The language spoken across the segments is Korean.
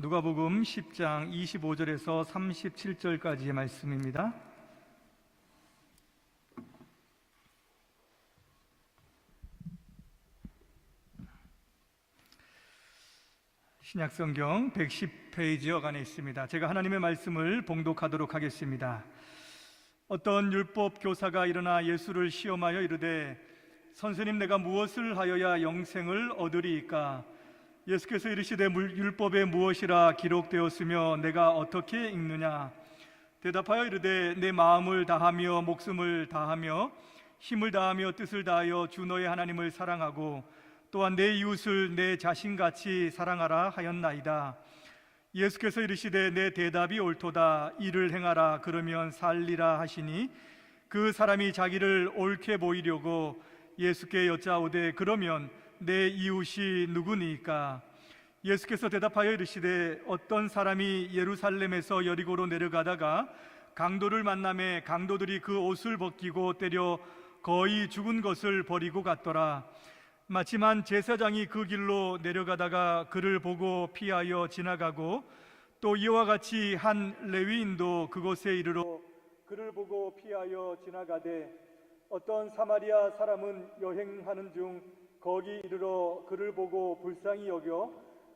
누가복음 10장 25절에서 37절까지의 말씀입니다. 신약성경 110페이지 여간에 있습니다. 제가 하나님의 말씀을 봉독하도록 하겠습니다. 어떤 율법 교사가 일어나 예수를 시험하여 이르되 선생님, 내가 무엇을 하여야 영생을 얻으리이까? 예수께서 이르시되 율법에 무엇이라 기록되었으며 내가 어떻게 읽느냐? 대답하여 이르되 내 마음을 다하며 목숨을 다하며 힘을 다하며 뜻을 다하여 주 너의 하나님을 사랑하고 또한 내 이웃을 내 자신같이 사랑하라 하였나이다. 예수께서 이르시되 내 대답이 옳도다. 이를 행하라. 그러면 살리라 하시니 그 사람이 자기를 옳게 보이려고 예수께 여짜오되 그러면 내 이웃이 누구니까? 예수께서 대답하여 이르시되 어떤 사람이 예루살렘에서 여리고로 내려가다가 강도를 만나매 강도들이 그 옷을 벗기고 때려 거의 죽은 것을 버리고 갔더라. 마침 한 제사장이 그 길로 내려가다가 그를 보고 피하여 지나가고 또 이와 같이 한 레위인도 그곳에 이르러 그를 보고 피하여 지나가되 어떤 사마리아 사람은 여행하는 중 거기 이르러 그를 보고 불쌍히 여겨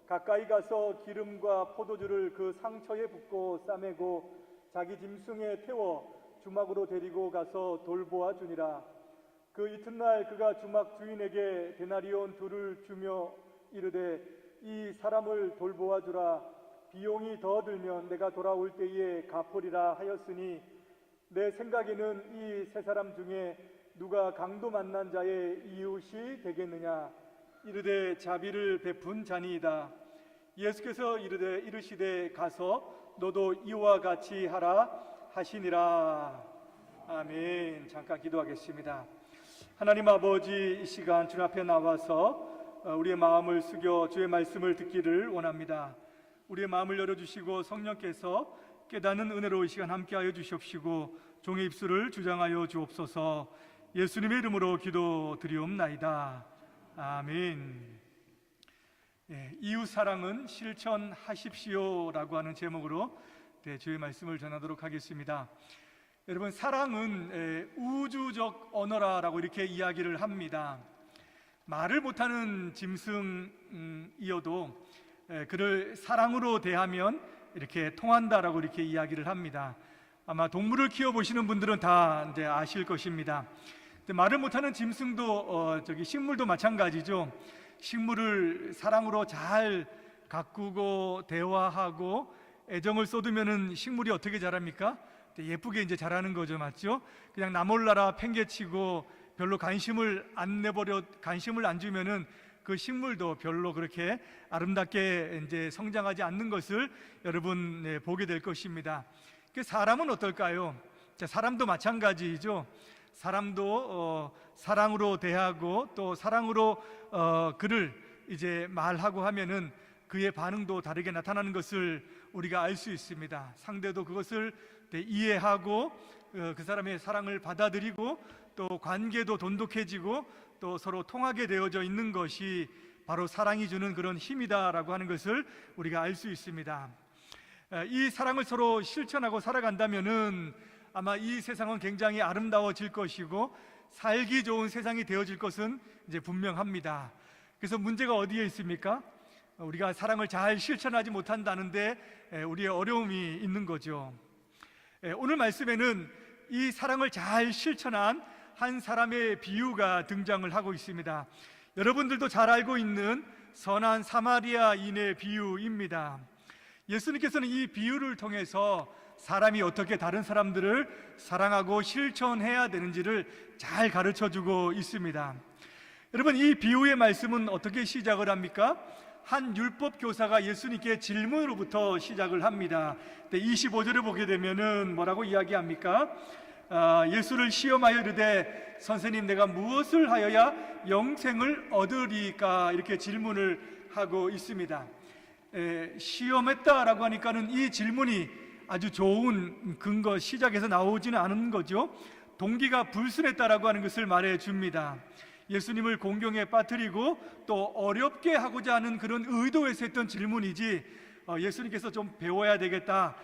가까이 가서 기름과 포도주를 그 상처에 붓고 싸매고 자기 짐승에 태워 주막으로 데리고 가서 돌보아 주니라. 그 이튿날 그가 주막 주인에게 데나리온 둘을 주며 이르되 이 사람을 돌보아 주라. 비용이 더 들면 내가 돌아올 때에 갚으리라 하였으니 내 생각에는 이 세 사람 중에 누가 강도 만난 자의 이웃이 되겠느냐? 이르되 자비를 베푼 자니이다. 예수께서 이르시되 가서 너도 이와 같이 하라 하시니라. 아멘. 잠깐 기도하겠습니다. 하나님 아버지, 이 시간 주 앞에 나와서 우리의 마음을 숙여 주의 말씀을 듣기를 원합니다. 우리의 마음을 열어주시고 성령께서 깨닫는 은혜로 이 시간 함께하여 주시옵시고 종의 입술을 주장하여 주옵소서. 예수님의 이름으로 기도드리옵나이다. 아멘. 이웃사랑은 실천하십시오라고 하는 제목으로 주의 말씀을 전하도록 하겠습니다. 여러분, 사랑은 우주적 언어라고 이렇게 이야기를 합니다. 말을 못하는 짐승이어도 그를 사랑으로 대하면 이렇게 통한다라고 이렇게 이야기를 합니다. 아마 동물을 키워보시는 분들은 다 이제 아실 것입니다. 말을 못하는 짐승도 식물도 마찬가지죠. 식물을 사랑으로 잘 가꾸고 대화하고 애정을 쏟으면은 식물이 어떻게 자랍니까? 예쁘게 이제 자라는 거죠, 맞죠? 그냥 나 몰라라 팽개치고 별로 관심을 안 주면은 그 식물도 별로 그렇게 아름답게 이제 성장하지 않는 것을 여러분 보게 될 것입니다. 사람은 어떨까요? 사람도 마찬가지죠. 사람도 사랑으로 대하고 또 사랑으로 그를 이제 말하고 하면은 그의 반응도 다르게 나타나는 것을 우리가 알 수 있습니다. 상대도 그것을 이해하고 그 사람의 사랑을 받아들이고 또 관계도 돈독해지고 또 서로 통하게 되어져 있는 것이 바로 사랑이 주는 그런 힘이다라고 하는 것을 우리가 알 수 있습니다. 이 사랑을 서로 실천하고 살아간다면은 아마 이 세상은 굉장히 아름다워질 것이고 살기 좋은 세상이 되어질 것은 이제 분명합니다. 그래서 문제가 어디에 있습니까? 우리가 사랑을 잘 실천하지 못한다는데 우리의 어려움이 있는 거죠. 오늘 말씀에는 이 사랑을 잘 실천한 한 사람의 비유가 등장을 하고 있습니다. 여러분들도 잘 알고 있는 선한 사마리아인의 비유입니다. 예수님께서는 이 비유를 통해서 사람이 어떻게 다른 사람들을 사랑하고 실천해야 되는지를 잘 가르쳐주고 있습니다. 여러분, 이 비유의 말씀은 어떻게 시작을 합니까? 한 율법 교사가 예수님께 질문으로부터 시작을 합니다. 25절을 보게 되면은 뭐라고 이야기합니까? 예수를 시험하여 이르되 선생님, 내가 무엇을 하여야 영생을 얻으리까? 이렇게 질문을 하고 있습니다. 시험했다라고 하니까는 이 질문이 아주 좋은 근거, 시작에서 나오지는 않은 거죠. 동기가 불순했다라고 하는 것을 말해 줍니다. 예수님을 공경에 빠뜨리고 또 어렵게 하고자 하는 그런 의도에서 했던 질문이지 예수님께서 좀 배워야 되겠다,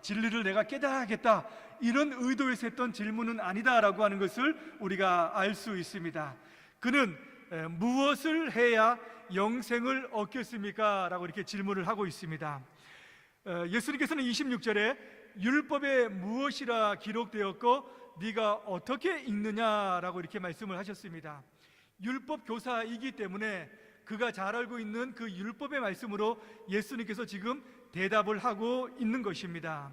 진리를 내가 깨달아야겠다, 이런 의도에서 했던 질문은 아니다라고 하는 것을 우리가 알 수 있습니다. 그는 무엇을 해야 영생을 얻겠습니까? 라고 이렇게 질문을 하고 있습니다. 예수님께서는 26절에 율법에 무엇이라 기록되었고 네가 어떻게 읽느냐라고 이렇게 말씀을 하셨습니다. 율법 교사이기 때문에 그가 잘 알고 있는 그 율법의 말씀으로 예수님께서 지금 대답을 하고 있는 것입니다.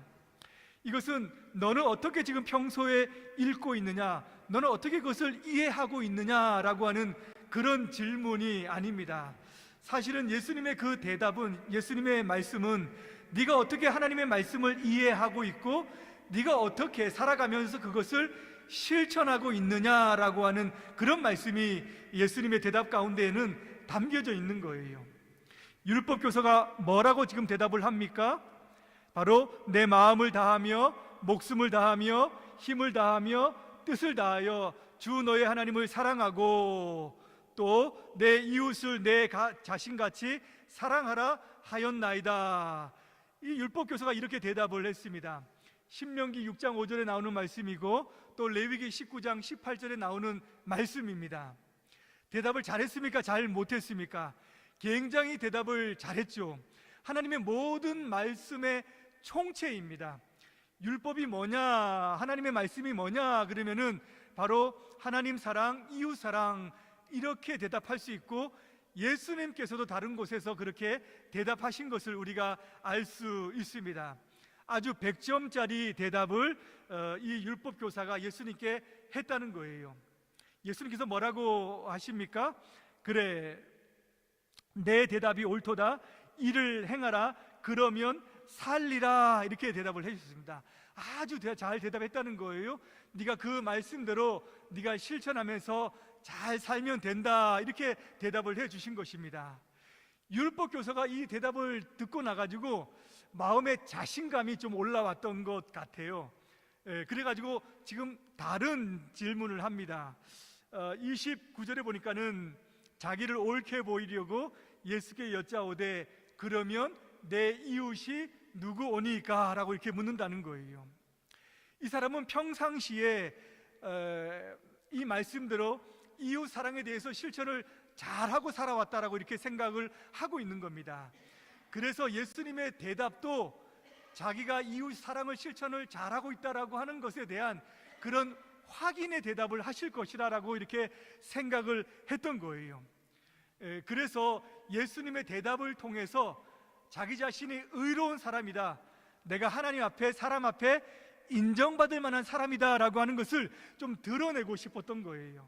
이것은 너는 어떻게 지금 평소에 읽고 있느냐, 너는 어떻게 그것을 이해하고 있느냐라고 하는 그런 질문이 아닙니다. 사실은 예수님의 그 대답은, 예수님의 말씀은 네가 어떻게 하나님의 말씀을 이해하고 있고 네가 어떻게 살아가면서 그것을 실천하고 있느냐라고 하는 그런 말씀이 예수님의 대답 가운데에는 담겨져 있는 거예요. 율법 교사가 뭐라고 지금 대답을 합니까? 바로 내 마음을 다하며 목숨을 다하며 힘을 다하며 뜻을 다하여 주 너의 하나님을 사랑하고 또 내 이웃을 내 자신같이 사랑하라 하였나이다. 이 율법 교사가 이렇게 대답을 했습니다. 신명기 6장 5절에 나오는 말씀이고 또 레위기 19장 18절에 나오는 말씀입니다. 대답을 잘했습니까? 잘 못했습니까? 굉장히 대답을 잘했죠. 하나님의 모든 말씀의 총체입니다. 율법이 뭐냐, 하나님의 말씀이 뭐냐 그러면은 바로 하나님 사랑, 이웃 사랑, 이렇게 대답할 수 있고 예수님께서도 다른 곳에서 그렇게 대답하신 것을 우리가 알 수 있습니다. 아주 100점짜리 대답을 이 율법 교사가 예수님께 했다는 거예요. 예수님께서 뭐라고 하십니까? 그래, 내 대답이 옳도다, 이를 행하라, 그러면 살리라, 이렇게 대답을 해주셨습니다. 아주 잘 대답했다는 거예요. 네가 그 말씀대로 네가 실천하면서 잘 살면 된다, 이렇게 대답을 해주신 것입니다. 율법 교사가 이 대답을 듣고 나가지고 마음에 자신감이 좀 올라왔던 것 같아요. 그래가지고 지금 다른 질문을 합니다. 29절에 보니까는 자기를 옳게 보이려고 예수께 여짜오되 그러면 내 이웃이 누구오니까? 라고 이렇게 묻는다는 거예요. 이 사람은 평상시에 이 말씀대로 이웃 사랑에 대해서 실천을 잘하고 살아왔다라고 이렇게 생각을 하고 있는 겁니다. 그래서 예수님의 대답도 자기가 이웃 사랑을 실천을 잘하고 있다라고 하는 것에 대한 그런 확인의 대답을 하실 것이라고 이렇게 생각을 했던 거예요. 그래서 예수님의 대답을 통해서 자기 자신이 의로운 사람이다, 내가 하나님 앞에 사람 앞에 인정받을 만한 사람이다 라고 하는 것을 좀 드러내고 싶었던 거예요.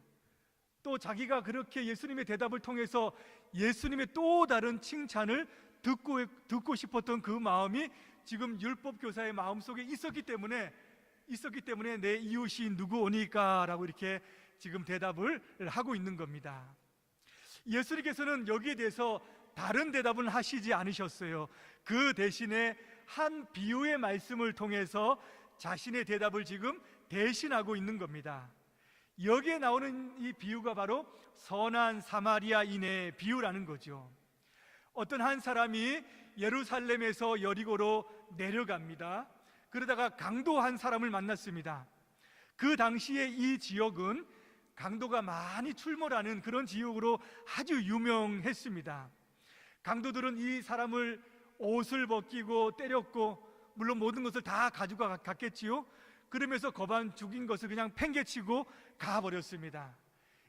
또 자기가 그렇게 예수님의 대답을 통해서 예수님의 또 다른 칭찬을 듣고 싶었던 그 마음이 지금 율법 교사의 마음속에 있었기 때문에 내 이웃이 누구오니까? 라고 이렇게 지금 대답을 하고 있는 겁니다. 예수님께서는 여기에 대해서 다른 대답은 하시지 않으셨어요. 그 대신에 한 비유의 말씀을 통해서 자신의 대답을 지금 대신하고 있는 겁니다. 여기에 나오는 이 비유가 바로 선한 사마리아인의 비유라는 거죠. 어떤 한 사람이 예루살렘에서 여리고로 내려갑니다. 그러다가 강도 한 사람을 만났습니다. 그 당시에 이 지역은 강도가 많이 출몰하는 그런 지역으로 아주 유명했습니다. 강도들은 이 사람을 옷을 벗기고 때렸고 물론 모든 것을 다 가지고 갔겠지요. 그러면서 거반 죽인 것을 그냥 팽개치고 가버렸습니다.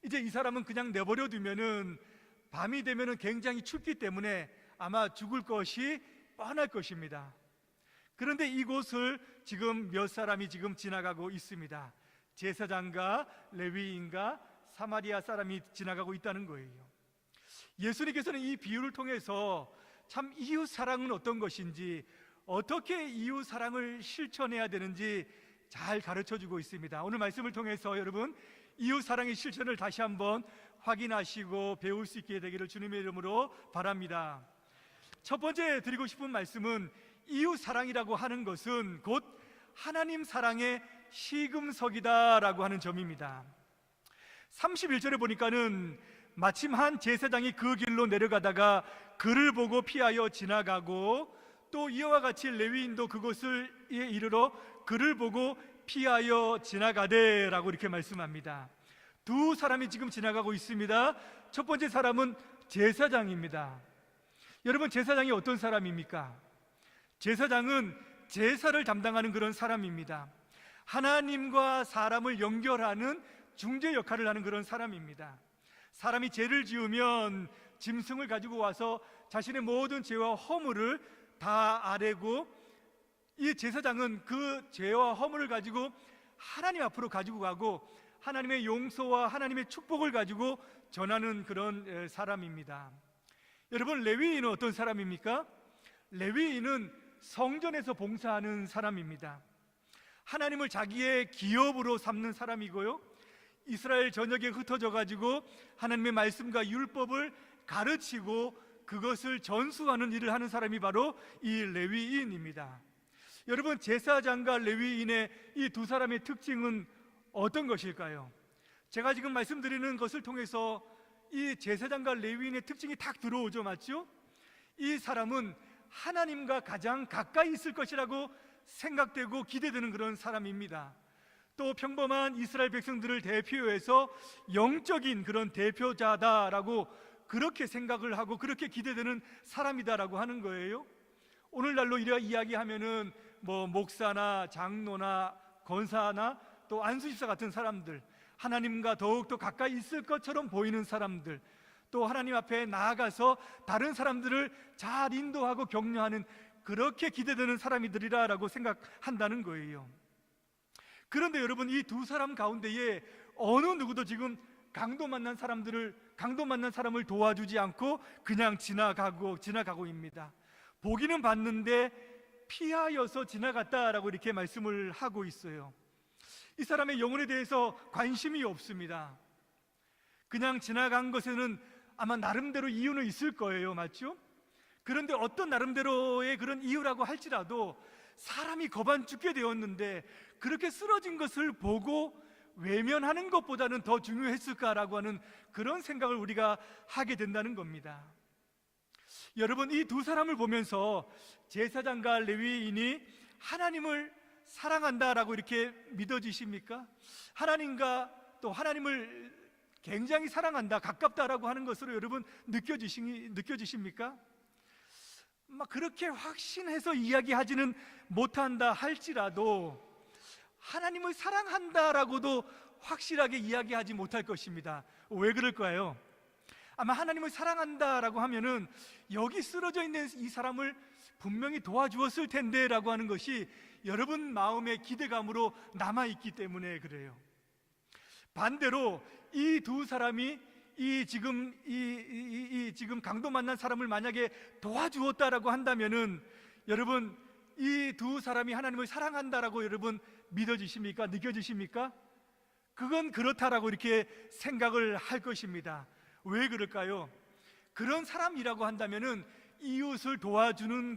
이제 이 사람은 그냥 내버려 두면은 밤이 되면은 굉장히 춥기 때문에 아마 죽을 것이 뻔할 것입니다. 그런데 이곳을 지금 몇 사람이 지금 지나가고 있습니다. 제사장과 레위인과 사마리아 사람이 지나가고 있다는 거예요. 예수님께서는 이 비유를 통해서 참 이웃 사랑은 어떤 것인지, 어떻게 이웃 사랑을 실천해야 되는지 잘 가르쳐주고 있습니다. 오늘 말씀을 통해서 여러분 이웃 사랑의 실천을 다시 한번 확인하시고 배울 수 있게 되기를 주님의 이름으로 바랍니다. 첫 번째 드리고 싶은 말씀은 이웃 사랑이라고 하는 것은 곧 하나님 사랑의 시금석이다라고 하는 점입니다. 31절에 보니까는 마침 한 제사장이 그 길로 내려가다가 그를 보고 피하여 지나가고 또 이와 같이 레위인도 그곳을 이르러 그를 보고 피하여 지나가되라고 이렇게 말씀합니다. 두 사람이 지금 지나가고 있습니다. 첫 번째 사람은 제사장입니다. 여러분, 제사장이 어떤 사람입니까? 제사장은 제사를 담당하는 그런 사람입니다. 하나님과 사람을 연결하는 중재 역할을 하는 그런 사람입니다. 사람이 죄를 지으면 짐승을 가지고 와서 자신의 모든 죄와 허물을 다 아뢰고, 이 제사장은 그 죄와 허물을 가지고 하나님 앞으로 가지고 가고 하나님의 용서와 하나님의 축복을 가지고 전하는 그런 사람입니다. 여러분, 레위인은 어떤 사람입니까? 레위인은 성전에서 봉사하는 사람입니다. 하나님을 자기의 기업으로 삼는 사람이고요, 이스라엘 전역에 흩어져 가지고 하나님의 말씀과 율법을 가르치고 그것을 전수하는 일을 하는 사람이 바로 이 레위인입니다. 여러분, 제사장과 레위인의 이 두 사람의 특징은 어떤 것일까요? 제가 지금 말씀드리는 것을 통해서 이 제사장과 레위인의 특징이 딱 들어오죠, 맞죠? 이 사람은 하나님과 가장 가까이 있을 것이라고 생각되고 기대되는 그런 사람입니다. 또 평범한 이스라엘 백성들을 대표해서 영적인 그런 대표자다라고 그렇게 생각을 하고 그렇게 기대되는 사람이다라고 하는 거예요. 오늘날로 이야기하면은 목사나 장로나 권사나 또 안수집사 같은 사람들, 하나님과 더욱더 가까이 있을 것처럼 보이는 사람들, 또 하나님 앞에 나아가서 다른 사람들을 잘 인도하고 격려하는 그렇게 기대되는 사람이들이라고 생각한다는 거예요. 그런데 여러분, 이 두 사람 가운데에 어느 누구도 지금 강도 만난 사람을 도와주지 않고 그냥 지나가고입니다. 보기는 봤는데 피하여서 지나갔다라고 이렇게 말씀을 하고 있어요. 이 사람의 영혼에 대해서 관심이 없습니다. 그냥 지나간 것에는 아마 나름대로 이유는 있을 거예요, 맞죠? 그런데 어떤 나름대로의 그런 이유라고 할지라도 사람이 겁안 죽게 되었는데 그렇게 쓰러진 것을 보고 외면하는 것보다는 더 중요했을까라고 하는 그런 생각을 우리가 하게 된다는 겁니다. 여러분, 이 두 사람을 보면서 제사장과 레위인이 하나님을 사랑한다라고 이렇게 믿어지십니까? 하나님과 또 하나님을 굉장히 사랑한다, 가깝다라고 하는 것으로 여러분 느껴지십니까? 막 그렇게 확신해서 이야기하지는 못한다 할지라도 하나님을 사랑한다라고도 확실하게 이야기하지 못할 것입니다. 왜 그럴까요? 아마 하나님을 사랑한다라고 하면은 여기 쓰러져 있는 이 사람을 분명히 도와주었을 텐데 라고 하는 것이 여러분 마음의 기대감으로 남아있기 때문에 그래요. 반대로 이 두 사람이 지금 강도 만난 사람을 만약에 도와주었다라고 한다면은 여러분, 이 두 사람이 하나님을 사랑한다라고 여러분 믿어지십니까? 느껴지십니까? 그건 그렇다라고 이렇게 생각을 할 것입니다. 왜 그럴까요? 그런 사람이라고 한다면은 이웃을 도와주는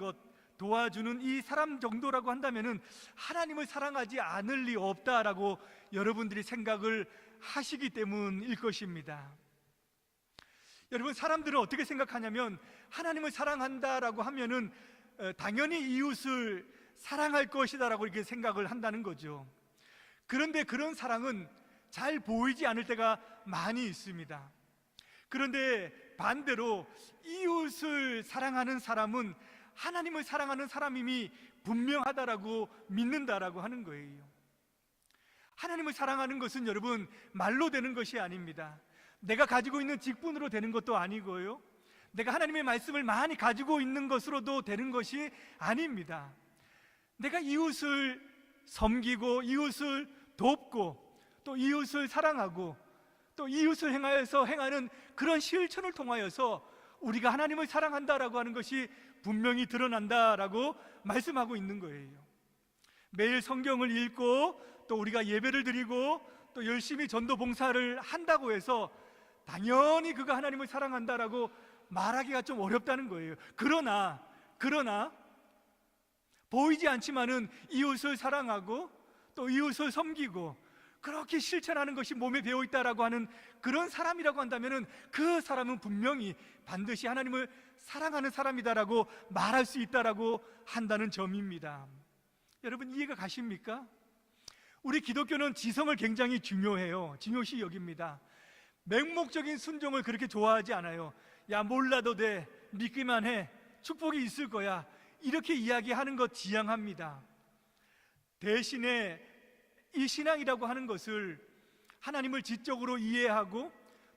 이 사람 정도라고 한다면은 하나님을 사랑하지 않을 리 없다라고 여러분들이 생각을 하시기 때문일 것입니다. 여러분, 사람들은 어떻게 생각하냐면 하나님을 사랑한다라고 하면은 당연히 이웃을 사랑할 것이다라고 이렇게 생각을 한다는 거죠. 그런데 그런 사랑은 잘 보이지 않을 때가 많이 있습니다. 그런데 반대로 이웃을 사랑하는 사람은 하나님을 사랑하는 사람임이 분명하다라고 믿는다라고 하는 거예요. 하나님을 사랑하는 것은 여러분 말로 되는 것이 아닙니다. 내가 가지고 있는 직분으로 되는 것도 아니고요, 내가 하나님의 말씀을 많이 가지고 있는 것으로도 되는 것이 아닙니다. 내가 이웃을 섬기고 이웃을 돕고 또 이웃을 사랑하고 또 이웃을 행하는 그런 실천을 통하여서 우리가 하나님을 사랑한다라고 하는 것이 분명히 드러난다라고 말씀하고 있는 거예요. 매일 성경을 읽고 또 우리가 예배를 드리고 또 열심히 전도 봉사를 한다고 해서 당연히 그가 하나님을 사랑한다라고 말하기가 좀 어렵다는 거예요. 그러나 보이지 않지만은 이웃을 사랑하고 또 이웃을 섬기고 그렇게 실천하는 것이 몸에 배어 있다라고 하는 그런 사람이라고 한다면은 그 사람은 분명히 반드시 하나님을 사랑하는 사람이다라고 말할 수 있다라고 한다는 점입니다. 여러분, 이해가 가십니까? 우리 기독교는 지성을 굉장히 중요시 여깁니다. 맹목적인 순종을 그렇게 좋아하지 않아요. 야, 몰라도 돼, 믿기만 해, 축복이 있을 거야, 이렇게 이야기하는 것 지향합니다. 대신에 이 신앙이라고 하는 것을 하나님을 지적으로 이해하고,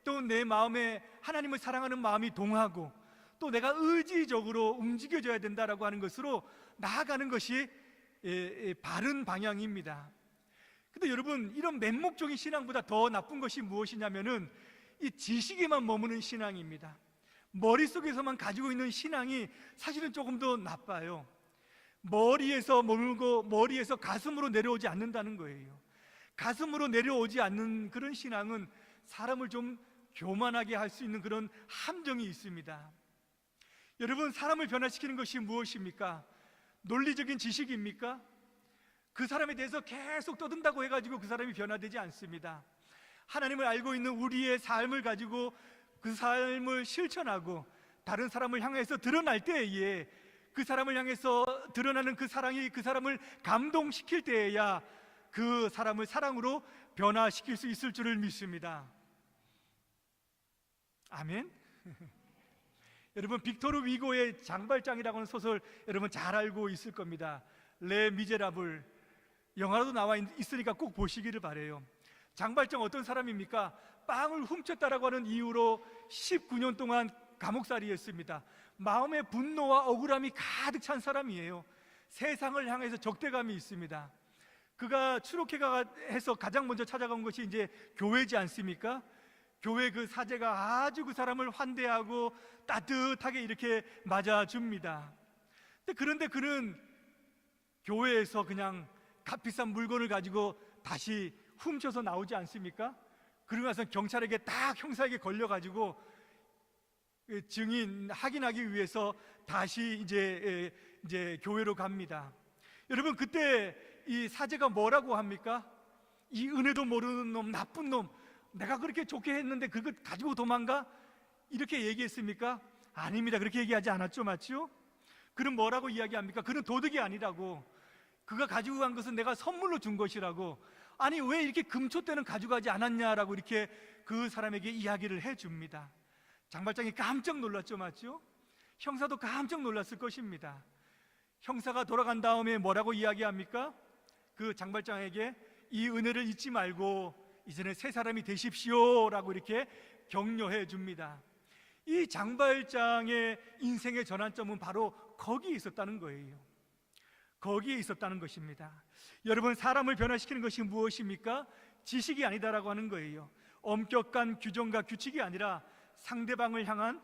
또 내 마음에 하나님을 사랑하는 마음이 동하고, 또 내가 의지적으로 움직여져야 된다라고 하는 것으로 나아가는 것이 바른 방향입니다. 근데 여러분, 이런 맹목적인 신앙보다 더 나쁜 것이 무엇이냐면은 이 지식에만 머무는 신앙입니다. 머릿속에서만 가지고 있는 신앙이 사실은 조금 더 나빠요. 머리에서 머물고 머리에서 가슴으로 내려오지 않는다는 거예요. 가슴으로 내려오지 않는 그런 신앙은 사람을 좀 교만하게 할 수 있는 그런 함정이 있습니다. 여러분, 사람을 변화시키는 것이 무엇입니까? 논리적인 지식입니까? 그 사람에 대해서 계속 떠든다고 해가지고 그 사람이 변화되지 않습니다. 하나님을 알고 있는 우리의 삶을 가지고 그 삶을 실천하고 다른 사람을 향해서 드러날 때에, 그 사람을 향해서 드러나는 그 사랑이 그 사람을 감동시킬 때에야 그 사람을 사랑으로 변화시킬 수 있을 줄을 믿습니다. 아멘. 여러분, 빅토르 위고의 장발장이라고 하는 소설 여러분 잘 알고 있을 겁니다. 레 미제라블, 영화로도 나와 있으니까 꼭 보시기를 바래요. 장발장 어떤 사람입니까? 빵을 훔쳤다라고 하는 이유로 19년 동안 감옥살이 했습니다. 마음에 분노와 억울함이 가득 찬 사람이에요. 세상을 향해서 적대감이 있습니다. 그가 추록해서 가장 먼저 찾아간 것이 이제 교회지 않습니까? 교회 그 사제가 아주 그 사람을 환대하고 따뜻하게 이렇게 맞아줍니다. 그런데 그는 교회에서 그냥 값비싼 물건을 가지고 다시 훔쳐서 나오지 않습니까? 그러고 나서 경찰에게 딱 형사에게 걸려가지고 증인 확인하기 위해서 다시 이제 교회로 갑니다. 여러분, 그때 이 사제가 뭐라고 합니까? 이 은혜도 모르는 놈, 나쁜 놈, 내가 그렇게 좋게 했는데 그거 가지고 도망가? 이렇게 얘기했습니까? 아닙니다. 그렇게 얘기하지 않았죠, 맞죠? 그는 뭐라고 이야기합니까? 그는 도둑이 아니라고, 그가 가지고 간 것은 내가 선물로 준 것이라고, 아니 왜 이렇게 금초 때는 가져가지 않았냐라고 이렇게 그 사람에게 이야기를 해줍니다. 장발장이 깜짝 놀랐죠, 맞죠? 형사도 깜짝 놀랐을 것입니다. 형사가 돌아간 다음에 뭐라고 이야기합니까? 그 장발장에게 이 은혜를 잊지 말고 이제는 새 사람이 되십시오 라고 이렇게 격려해 줍니다. 이 장발장의 인생의 전환점은 바로 거기에 있었다는 거예요. 거기에 있었다는 것입니다. 여러분, 사람을 변화시키는 것이 무엇입니까? 지식이 아니다라고 하는 거예요. 엄격한 규정과 규칙이 아니라 상대방을 향한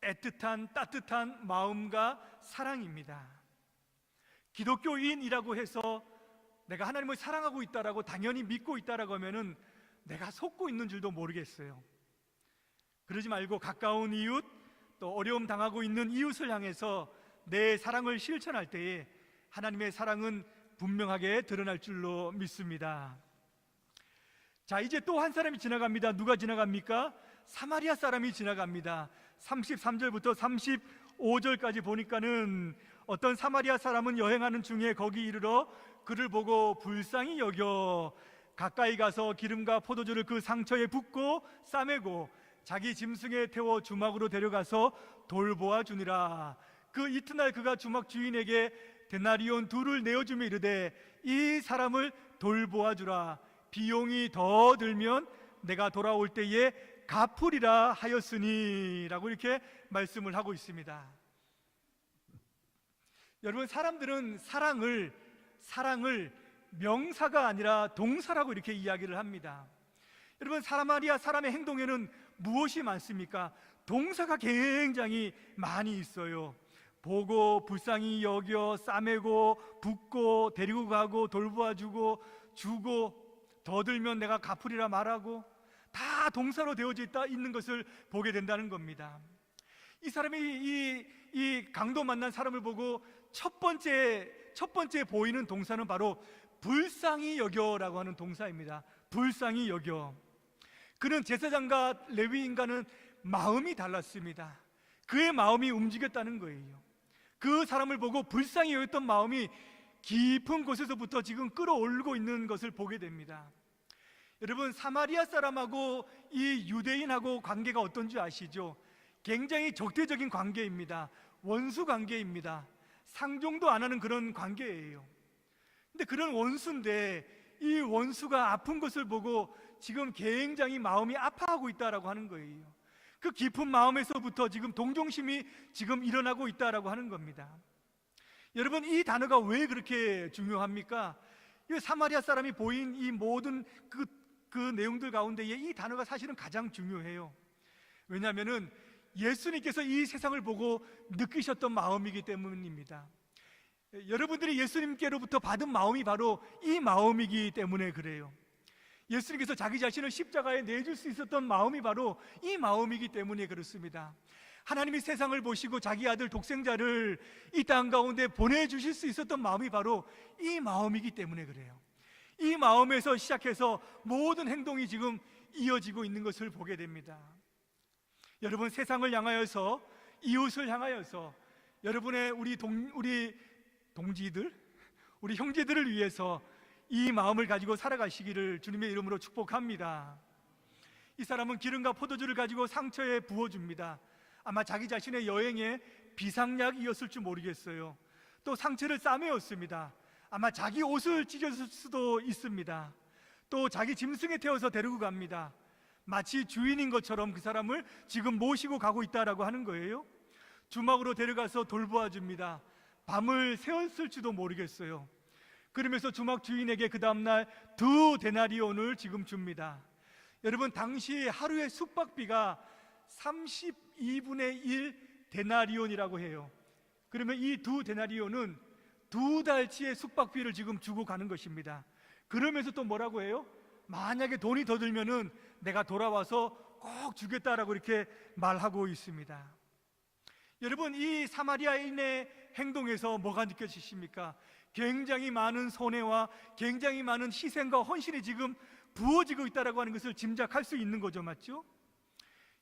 애틋한 따뜻한 마음과 사랑입니다. 기독교인이라고 해서 내가 하나님을 사랑하고 있다라고 당연히 믿고 있다라고 하면은 내가 속고 있는 줄도 모르겠어요. 그러지 말고 가까운 이웃, 또 어려움 당하고 있는 이웃을 향해서 내 사랑을 실천할 때에 하나님의 사랑은 분명하게 드러날 줄로 믿습니다. 자, 이제 또 한 사람이 지나갑니다. 누가 지나갑니까? 사마리아 사람이 지나갑니다. 33절부터 35절까지 보니까는 어떤 사마리아 사람은 여행하는 중에 거기 이르러 그를 보고 불쌍히 여겨 가까이 가서 기름과 포도주를 그 상처에 붓고 싸매고 자기 짐승에 태워 주막으로 데려가서 돌보아 주니라. 그 이튿날 그가 주막 주인에게 데나리온 2를 내어주며 이르되 이 사람을 돌보아 주라. 비용이 더 들면 내가 돌아올 때에 갚으리라 하였으니 라고 이렇게 말씀을 하고 있습니다. 여러분, 사람들은 사랑을 명사가 아니라 동사라고 이렇게 이야기를 합니다. 여러분, 사마리아 사람의 행동에는 무엇이 많습니까? 동사가 굉장히 많이 있어요. 보고 불쌍히 여겨 싸매고 붓고 데리고 가고 돌보아주고 주고 더 들면 내가 갚으리라 말하고 다 동사로 되어져 있는 것을 보게 된다는 겁니다. 이 사람이 이 강도 만난 사람을 보고 첫 번째 보이는 동사는 바로 불쌍히 여겨라고 하는 동사입니다. 불쌍히 여겨. 그는 제사장과 레위인과는 마음이 달랐습니다. 그의 마음이 움직였다는 거예요. 그 사람을 보고 불쌍히 여겼던 마음이 깊은 곳에서부터 지금 끌어올리고 있는 것을 보게 됩니다. 여러분, 사마리아 사람하고 이 유대인하고 관계가 어떤지 아시죠? 굉장히 적대적인 관계입니다. 원수 관계입니다. 상종도 안 하는 그런 관계예요. 근데 그런 원수인데 이 원수가 아픈 것을 보고 지금 굉장히 마음이 아파하고 있다라고 하는 거예요. 그 깊은 마음에서부터 지금 동정심이 지금 일어나고 있다라고 하는 겁니다. 여러분, 이 단어가 왜 그렇게 중요합니까? 이 사마리아 사람이 보인 이 모든 그 내용들 가운데 이 단어가 사실은 가장 중요해요. 왜냐하면은 예수님께서 이 세상을 보고 느끼셨던 마음이기 때문입니다. 여러분들이 예수님께로부터 받은 마음이 바로 이 마음이기 때문에 그래요. 예수님께서 자기 자신을 십자가에 내줄 수 있었던 마음이 바로 이 마음이기 때문에 그렇습니다. 하나님이 세상을 보시고 자기 아들 독생자를 이 땅 가운데 보내주실 수 있었던 마음이 바로 이 마음이기 때문에 그래요. 이 마음에서 시작해서 모든 행동이 지금 이어지고 있는 것을 보게 됩니다. 여러분, 세상을 향하여서, 이웃을 향하여서, 여러분의 우리 동지들, 우리 형제들을 위해서 이 마음을 가지고 살아가시기를 주님의 이름으로 축복합니다. 이 사람은 기름과 포도주를 가지고 상처에 부어줍니다. 아마 자기 자신의 여행의 비상약이었을 줄 모르겠어요. 또 상처를 싸매었습니다. 아마 자기 옷을 찢었을 수도 있습니다. 또 자기 짐승에 태워서 데리고 갑니다. 마치 주인인 것처럼 그 사람을 지금 모시고 가고 있다라고 하는 거예요. 주막으로 데려가서 돌보아 줍니다. 밤을 새웠을지도 모르겠어요. 그러면서 주막 주인에게 그 다음날 2데나리온을 지금 줍니다. 여러분, 당시 하루의 숙박비가 32분의 1 데나리온이라고 해요. 그러면 이 2데나리온은 2달치의 숙박비를 지금 주고 가는 것입니다. 그러면서 또 뭐라고 해요? 만약에 돈이 더 들면은 내가 돌아와서 꼭 주겠다라고 이렇게 말하고 있습니다. 여러분, 이 사마리아인의 행동에서 뭐가 느껴지십니까? 굉장히 많은 손해와 굉장히 많은 희생과 헌신이 지금 부어지고 있다라고 하는 것을 짐작할 수 있는 거죠, 맞죠?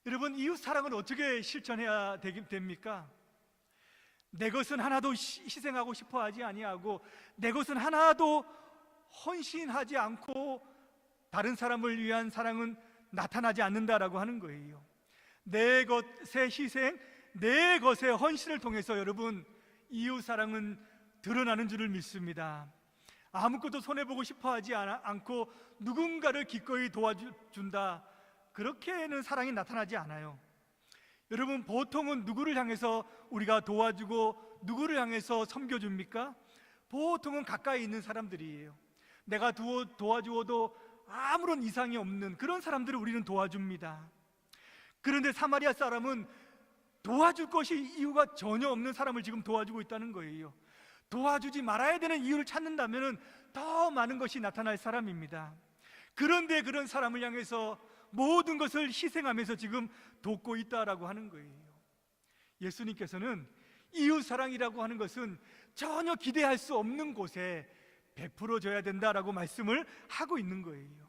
여러분, 이웃 사랑을 어떻게 실천해야 됩니까? 내 것은 하나도 희생하고 싶어 하지 아니하고 내 것은 하나도 헌신하지 않고 다른 사람을 위한 사랑은 나타나지 않는다라고 하는 거예요. 내 것의 희생, 내 것의 헌신을 통해서 여러분, 이웃 사랑은 드러나는 줄을 믿습니다. 아무것도 손해보고 싶어 하지 않고 누군가를 기꺼이 도와준다, 그렇게는 사랑이 나타나지 않아요. 여러분, 보통은 누구를 향해서 우리가 도와주고 누구를 향해서 섬겨줍니까? 보통은 가까이 있는 사람들이에요. 내가 도와주어도 아무런 이상이 없는 그런 사람들을 우리는 도와줍니다. 그런데 사마리아 사람은 도와줄 것이 이유가 전혀 없는 사람을 지금 도와주고 있다는 거예요. 도와주지 말아야 되는 이유를 찾는다면 더 많은 것이 나타날 사람입니다. 그런데 그런 사람을 향해서 모든 것을 희생하면서 지금 돕고 있다라고 하는 거예요. 예수님께서는 이웃사랑이라고 하는 것은 전혀 기대할 수 없는 곳에 베풀어줘야 된다라고 말씀을 하고 있는 거예요.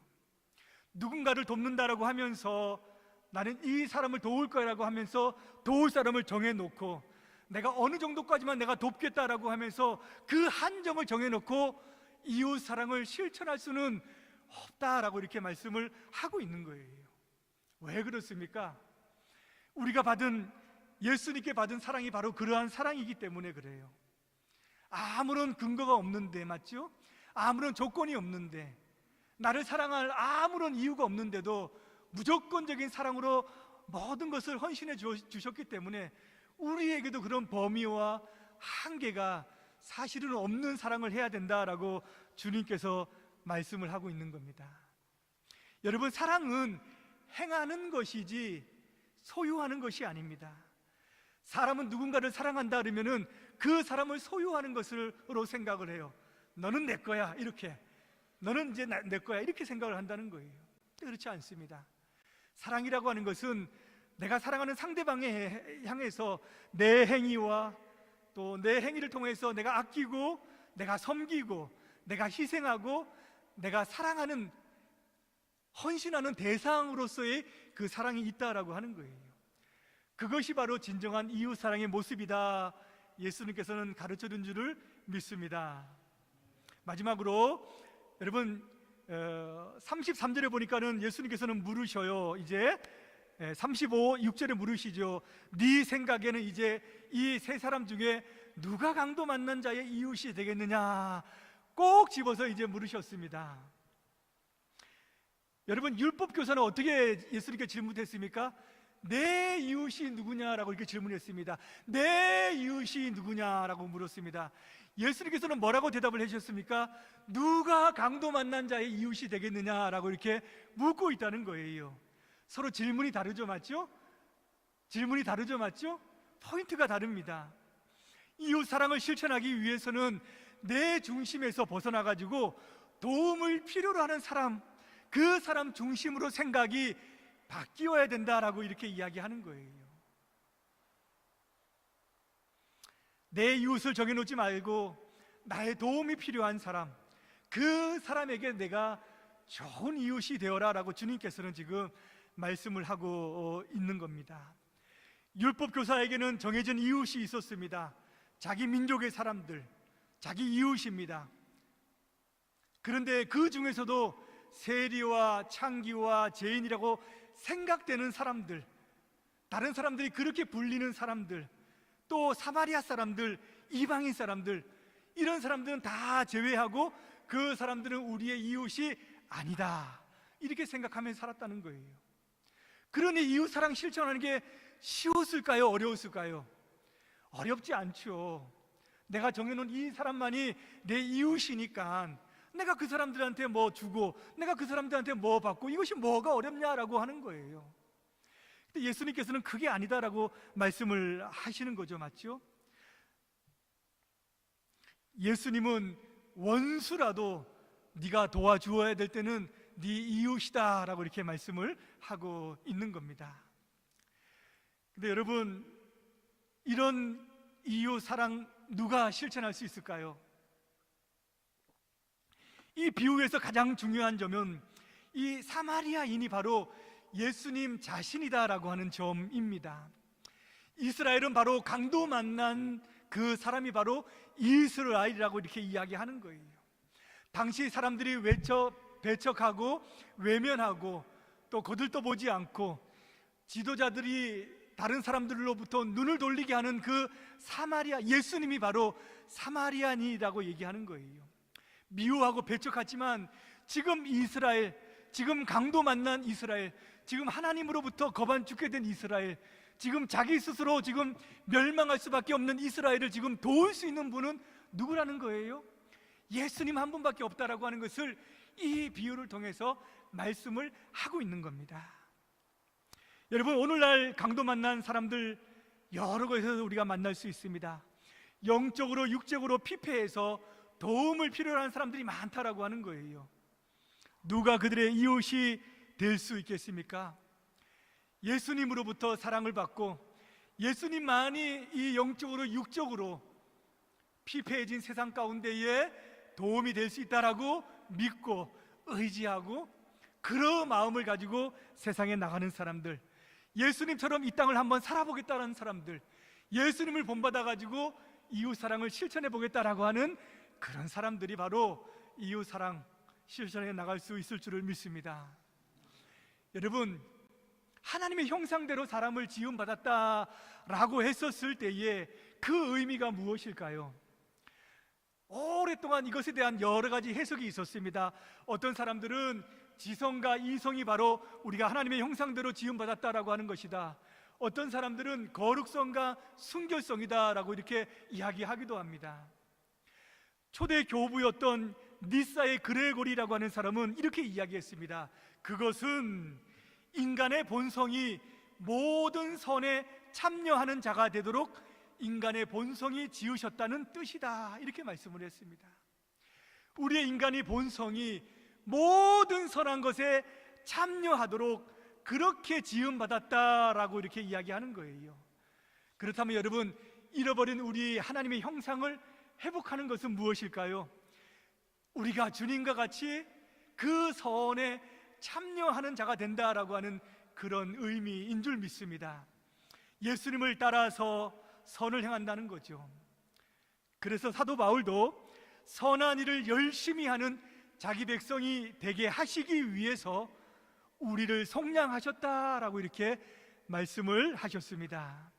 누군가를 돕는다라고 하면서 나는 이 사람을 도울 거라고 하면서 도울 사람을 정해놓고 내가 어느 정도까지만 내가 돕겠다라고 하면서 그 한정을 정해놓고 이웃 사랑을 실천할 수는 없다라고 이렇게 말씀을 하고 있는 거예요. 왜 그렇습니까? 우리가 예수님께 받은 사랑이 바로 그러한 사랑이기 때문에 그래요. 아무런 근거가 없는데, 맞죠? 아무런 조건이 없는데, 나를 사랑할 아무런 이유가 없는데도 무조건적인 사랑으로 모든 것을 헌신해 주셨기 때문에 우리에게도 그런 범위와 한계가 사실은 없는 사랑을 해야 된다라고 주님께서 말씀을 하고 있는 겁니다. 여러분, 사랑은 행하는 것이지 소유하는 것이 아닙니다. 사람은 누군가를 사랑한다 그러면은 그 사람을 소유하는 것으로 생각을 해요. 너는 내 거야, 이렇게. 너는 이제 내 거야, 이렇게 생각을 한다는 거예요. 그렇지 않습니다. 사랑이라고 하는 것은 내가 사랑하는 상대방에 향해서 내 행위와 또 내 행위를 통해서 내가 아끼고 내가 섬기고 내가 희생하고 내가 사랑하는, 헌신하는 대상으로서의 그 사랑이 있다라고 하는 거예요. 그것이 바로 진정한 이웃사랑의 모습이다, 예수님께서는 가르쳐준 줄을 믿습니다. 마지막으로 여러분 33절에 보니까는 예수님께서는 물으셔요. 이제 6절에 물으시죠. 네 생각에는 이제 이 세 사람 중에 누가 강도 만난 자의 이웃이 되겠느냐, 꼭 집어서 이제 물으셨습니다. 여러분, 율법교사는 어떻게 예수님께 질문했습니까? 내 이웃이 누구냐라고 이렇게 질문했습니다. 내 이웃이 누구냐라고 물었습니다. 예수님께서는 뭐라고 대답을 해주셨습니까? 누가 강도 만난 자의 이웃이 되겠느냐라고 이렇게 묻고 있다는 거예요. 서로 질문이 다르죠, 맞죠? 질문이 다르죠, 맞죠? 포인트가 다릅니다. 이웃 사랑을 실천하기 위해서는 내 중심에서 벗어나가지고 도움을 필요로 하는 사람, 그 사람 중심으로 생각이 바뀌어야 된다라고 이렇게 이야기하는 거예요. 내 이웃을 정해놓지 말고 나의 도움이 필요한 사람, 그 사람에게 내가 좋은 이웃이 되어라 라고 주님께서는 지금 말씀을 하고 있는 겁니다. 율법 교사에게는 정해진 이웃이 있었습니다. 자기 민족의 사람들, 자기 이웃입니다. 그런데 그 중에서도 세리와 창기와 죄인이라고 생각되는 사람들, 다른 사람들이 그렇게 불리는 사람들, 또 사마리아 사람들, 이방인 사람들, 이런 사람들은 다 제외하고 그 사람들은 우리의 이웃이 아니다, 이렇게 생각하면서 살았다는 거예요. 그러니 이웃사랑 실천하는 게 쉬웠을까요? 어려웠을까요? 어렵지 않죠. 내가 정해놓은 이 사람만이 내 이웃이니까 내가 그 사람들한테 뭐 주고 내가 그 사람들한테 뭐 받고 이것이 뭐가 어렵냐라고 하는 거예요. 근데 예수님께서는 그게 아니다라고 말씀을 하시는 거죠, 맞죠? 예수님은 원수라도 네가 도와주어야 될 때는 네 이웃이다 라고 이렇게 말씀을 하고 있는 겁니다. 근데 여러분, 이런 이웃 사랑 누가 실천할 수 있을까요? 이 비유에서 가장 중요한 점은 이 사마리아인이 바로 예수님 자신이다라고 하는 점입니다. 이스라엘은 바로 강도 만난 그 사람이 바로 이스라엘이라고 이렇게 이야기하는 거예요. 당시 사람들이 배척하고 외면하고 또 거들떠보지 않고 지도자들이 다른 사람들로부터 눈을 돌리게 하는 그 사마리아, 예수님이 바로 사마리아인이라고 얘기하는 거예요. 미워하고 배척하지만 지금 이스라엘, 지금 강도 만난 이스라엘, 지금 하나님으로부터 거반 죽게 된 이스라엘, 지금 자기 스스로 지금 멸망할 수밖에 없는 이스라엘을 지금 도울 수 있는 분은 누구라는 거예요? 예수님 한 분밖에 없다라고 하는 것을 이 비유를 통해서 말씀을 하고 있는 겁니다. 여러분, 오늘날 강도 만난 사람들 여러 곳에서 우리가 만날 수 있습니다. 영적으로 육적으로 피폐해서 도움을 필요로 하는 사람들이 많다라고 하는 거예요. 누가 그들의 이웃이 될 수 있겠습니까? 예수님으로부터 사랑을 받고 예수님만이 이 영적으로 육적으로 피폐해진 세상 가운데에 도움이 될 수 있다라고 믿고 의지하고 그런 마음을 가지고 세상에 나가는 사람들, 예수님처럼 이 땅을 한번 살아보겠다는 사람들, 예수님을 본받아 가지고 이웃사랑을 실천해 보겠다라고 하는 그런 사람들이 바로 이웃사랑 실천해 나갈 수 있을 줄을 믿습니다. 여러분, 하나님의 형상대로 사람을 지음받았다라고 했었을 때에 그 의미가 무엇일까요? 오랫동안 이것에 대한 여러 가지 해석이 있었습니다. 어떤 사람들은 지성과 이성이 바로 우리가 하나님의 형상대로 지음받았다라고 하는 것이다. 어떤 사람들은 거룩성과 순결성이다라고 이렇게 이야기하기도 합니다. 초대 교부였던 니사의 그레고리라고 하는 사람은 이렇게 이야기했습니다. 그것은 인간의 본성이 모든 선에 참여하는 자가 되도록 인간의 본성이 지으셨다는 뜻이다, 이렇게 말씀을 했습니다. 우리의 인간의 본성이 모든 선한 것에 참여하도록 그렇게 지음받았다라고 이렇게 이야기하는 거예요. 그렇다면 여러분, 잃어버린 우리 하나님의 형상을 회복하는 것은 무엇일까요? 우리가 주님과 같이 그 선에 참여하는 자가 된다라고 하는 그런 의미인 줄 믿습니다. 예수님을 따라서 선을 행한다는 거죠. 그래서 사도 바울도 선한 일을 열심히 하는 자기 백성이 되게 하시기 위해서 우리를 속량하셨다라고 이렇게 말씀을 하셨습니다.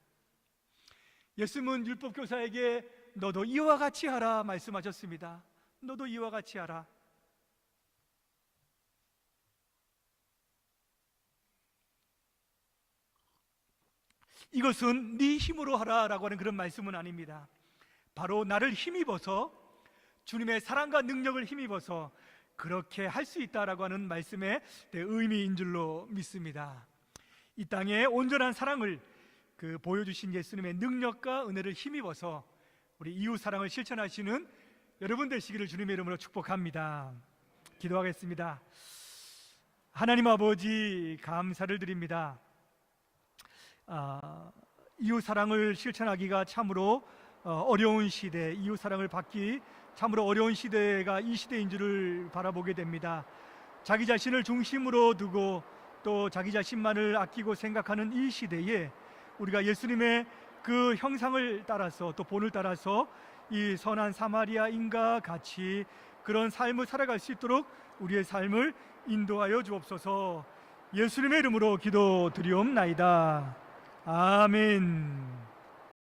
예수님은 율법교사에게 너도 이와 같이 하라 말씀하셨습니다. 너도 이와 같이 하라. 이것은 네 힘으로 하라라고 하는 그런 말씀은 아닙니다. 바로 나를 힘입어서, 주님의 사랑과 능력을 힘입어서 그렇게 할 수 있다라고 하는 말씀의 의미인 줄로 믿습니다. 이 땅에 온전한 사랑을 보여주신 예수님의 능력과 은혜를 힘입어서 우리 이웃 사랑을 실천하시는 여러분 되시기를 주님의 이름으로 축복합니다. 기도하겠습니다. 하나님 아버지, 감사를 드립니다. 이웃 사랑을 실천하기가 참으로 어려운 시대, 이웃 사랑을 받기 참으로 어려운 시대가 이 시대인 줄을 바라보게 됩니다. 자기 자신을 중심으로 두고 또 자기 자신만을 아끼고 생각하는 이 시대에 우리가 예수님의 그 형상을 따라서 또 본을 따라서 이 선한 사마리아인과 같이 그런 삶을 살아갈 수 있도록 우리의 삶을 인도하여 주옵소서. 예수님의 이름으로 기도드리옵나이다. 아멘.